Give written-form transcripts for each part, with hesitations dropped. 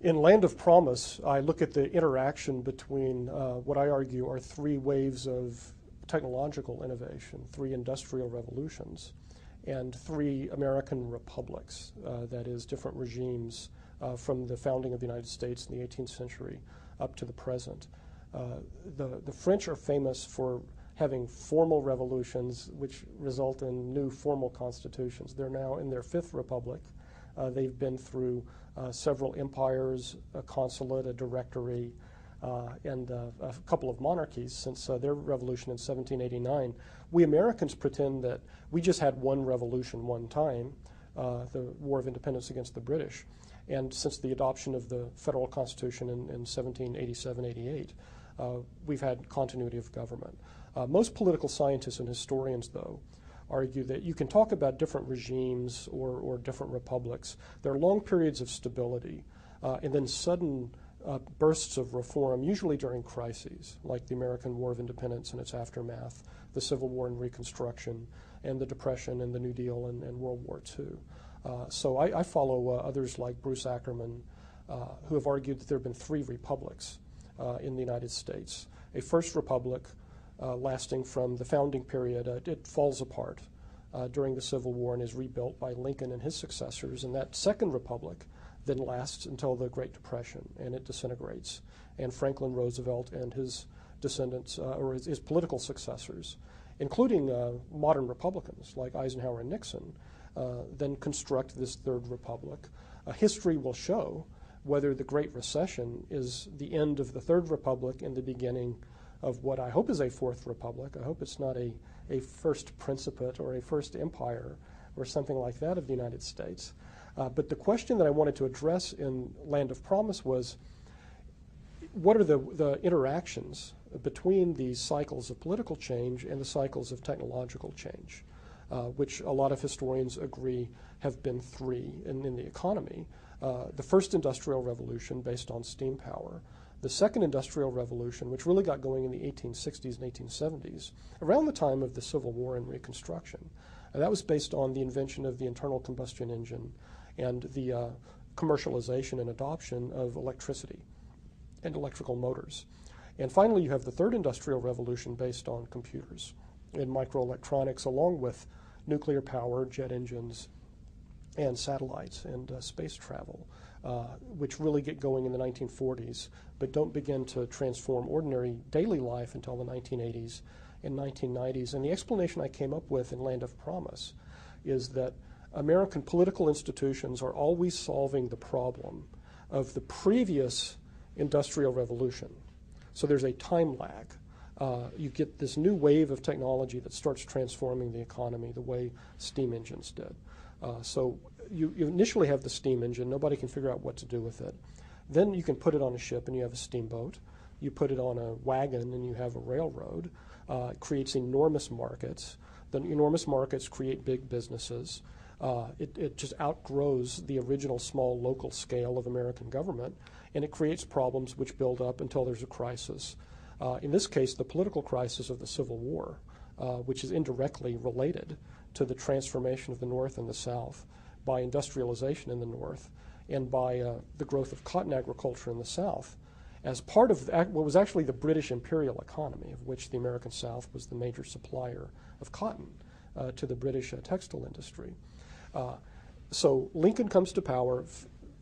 In Land of Promise, I look at the interaction between what I argue are three waves of technological innovation, three industrial revolutions, and three American republics, that is, different regimes from the founding of the United States in the 18th century up to the present. The French are famous for having formal revolutions which result in new formal constitutions. They're now in their fifth republic. They've been through several empires, a consulate, a directory, and a couple of monarchies since their revolution in 1789. We Americans pretend that we just had one revolution one time, the War of Independence against the British. And since the adoption of the federal constitution in 1787-88, we've had continuity of government. Most political scientists and historians, though, argue that you can talk about different regimes or different republics. There are long periods of stability and then sudden bursts of reform, usually during crises, like the American War of Independence and its aftermath, the Civil War and Reconstruction, and the Depression and the New Deal and World War II. So I follow others like Bruce Ackerman, who have argued that there have been three republics in the United States. A first republic lasting from the founding period. It falls apart during the Civil War and is rebuilt by Lincoln and his successors. And that second republic then lasts until the Great Depression, and it disintegrates. And Franklin Roosevelt and his descendants, or his political successors, including modern Republicans like Eisenhower and Nixon, then construct this third republic. History will show whether the Great Recession is the end of the third republic and the beginning of what I hope is a fourth republic. I hope it's not a first principate or a first empire or something like that of the United States. But the question that I wanted to address in Land of Promise was, what are the interactions between these cycles of political change and the cycles of technological change, which a lot of historians agree have been three in the economy. The first industrial revolution based on steam power, the second industrial revolution, which really got going in the 1860s and 1870s, around the time of the Civil War and Reconstruction. And that was based on the invention of the internal combustion engine and the commercialization and adoption of electricity and electrical motors. And finally, you have the third industrial revolution based on computers and microelectronics, along with nuclear power, jet engines, and satellites and space travel, which really get going in the 1940s, but don't begin to transform ordinary daily life until the 1980s and 1990s. And the explanation I came up with in Land of Promise is that American political institutions are always solving the problem of the previous industrial revolution. So there's a time lag. You get this new wave of technology that starts transforming the economy the way steam engines did. So you initially have the steam engine. Nobody can figure out what to do with it. Then you can put it on a ship and you have a steamboat. You put it on a wagon and you have a railroad. It creates enormous markets. The enormous markets create big businesses. It just outgrows the original small local scale of American government, and it creates problems which build up until there's a crisis. In this case, the political crisis of the Civil War, which is indirectly related to the transformation of the North and the South by industrialization in the North and by the growth of cotton agriculture in the South, as part of what was actually the British imperial economy, of which the American South was the major supplier of cotton to the British textile industry. So Lincoln comes to power.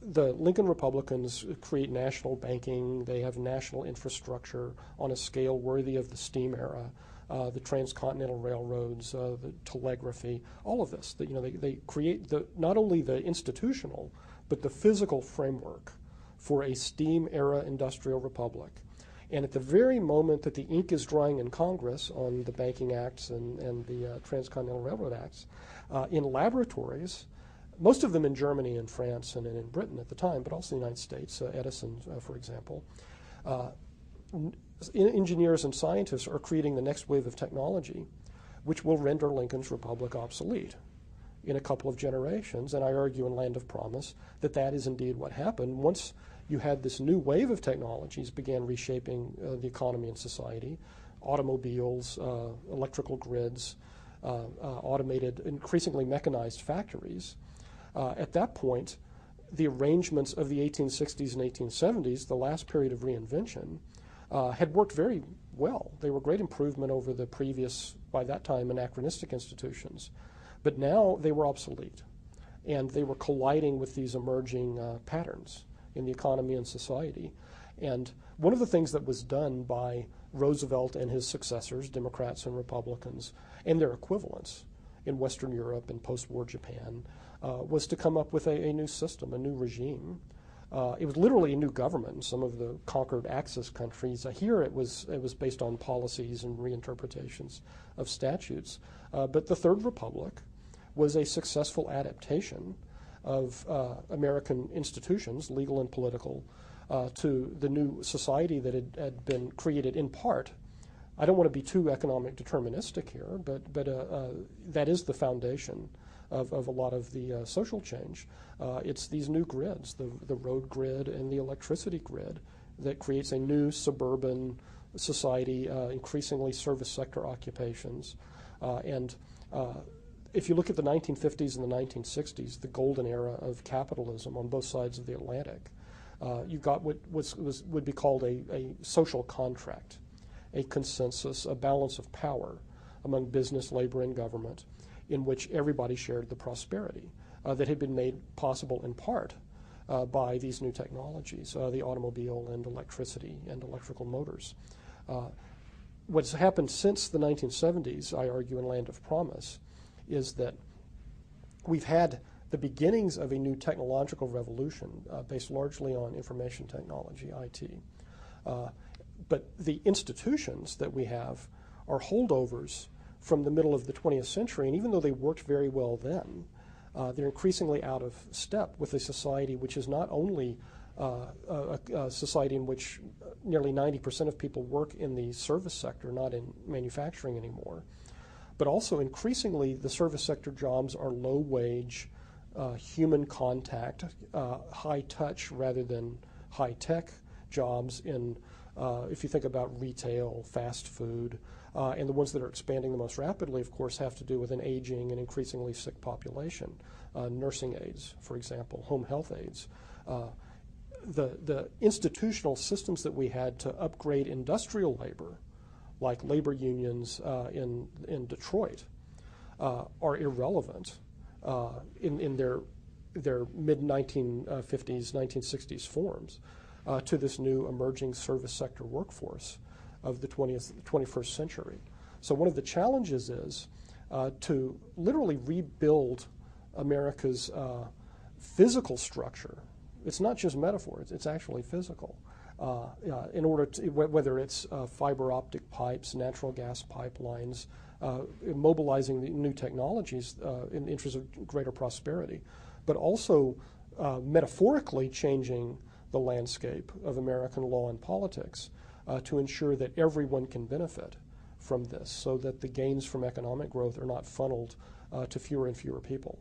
The Lincoln Republicans create national banking. They have national infrastructure on a scale worthy of the steam era, the transcontinental railroads, the telegraphy, all of this. They create not only the institutional, but the physical framework for a steam era industrial republic. And at the very moment that the ink is drying in Congress on the Banking Acts and the Transcontinental Railroad Acts, in laboratories, most of them in Germany and France and in Britain at the time, but also the United States, Edison, for example, engineers and scientists are creating the next wave of technology, which will render Lincoln's republic obsolete in a couple of generations. And I argue in Land of Promise that that is indeed what happened. Once you had this new wave of technologies began reshaping the economy and society, automobiles, electrical grids, automated, increasingly mechanized factories. At that point, the arrangements of the 1860s and 1870s, the last period of reinvention, had worked very well. They were a great improvement over the previous, by that time, anachronistic institutions. But now they were obsolete, and they were colliding with these emerging patterns in the economy and society. And one of the things that was done by Roosevelt and his successors, Democrats and Republicans, and their equivalents in Western Europe and post-war Japan, was to come up with a new system, a new regime. It was literally a new government in some of the conquered Axis countries. Here it was based on policies and reinterpretations of statutes. But the Third Republic was a successful adaptation of American institutions, legal and political, to the new society that had been created in part. I don't want to be too economic deterministic here, but that is the foundation of a lot of the social change. It's these new grids, the road grid and the electricity grid, that creates a new suburban society, increasingly service sector occupations. If you look at the 1950s and the 1960s, the golden era of capitalism on both sides of the Atlantic, you got what would be called a social contract, a consensus, a balance of power among business, labor, and government, in which everybody shared the prosperity that had been made possible in part by these new technologies, the automobile and electricity and electrical motors. What's happened since the 1970s, I argue, in Land of Promise, is that we've had the beginnings of a new technological revolution based largely on information technology, IT. But the institutions that we have are holdovers from the middle of the 20th century, and even though they worked very well then, they're increasingly out of step with a society which is not only a society in which nearly 90% of people work in the service sector, not in manufacturing anymore, but also increasingly the service sector jobs are low-wage, human contact, high-touch rather than high-tech jobs in, if you think about retail, fast food, and the ones that are expanding the most rapidly, of course, have to do with an aging and increasingly sick population. Nursing aides, for example, home health aides. The institutional systems that we had to upgrade industrial labor, like labor unions in Detroit, are irrelevant in their mid-1950s, 1960s forms to this new emerging service sector workforce of the 21st century. So one of the challenges is to literally rebuild America's physical structure. It's not just metaphor, it's actually physical. In order to, whether it's fiber optic pipes, natural gas pipelines, mobilizing the new technologies in the interest of greater prosperity, but also metaphorically changing the landscape of American law and politics to ensure that everyone can benefit from this, so that the gains from economic growth are not funneled to fewer and fewer people.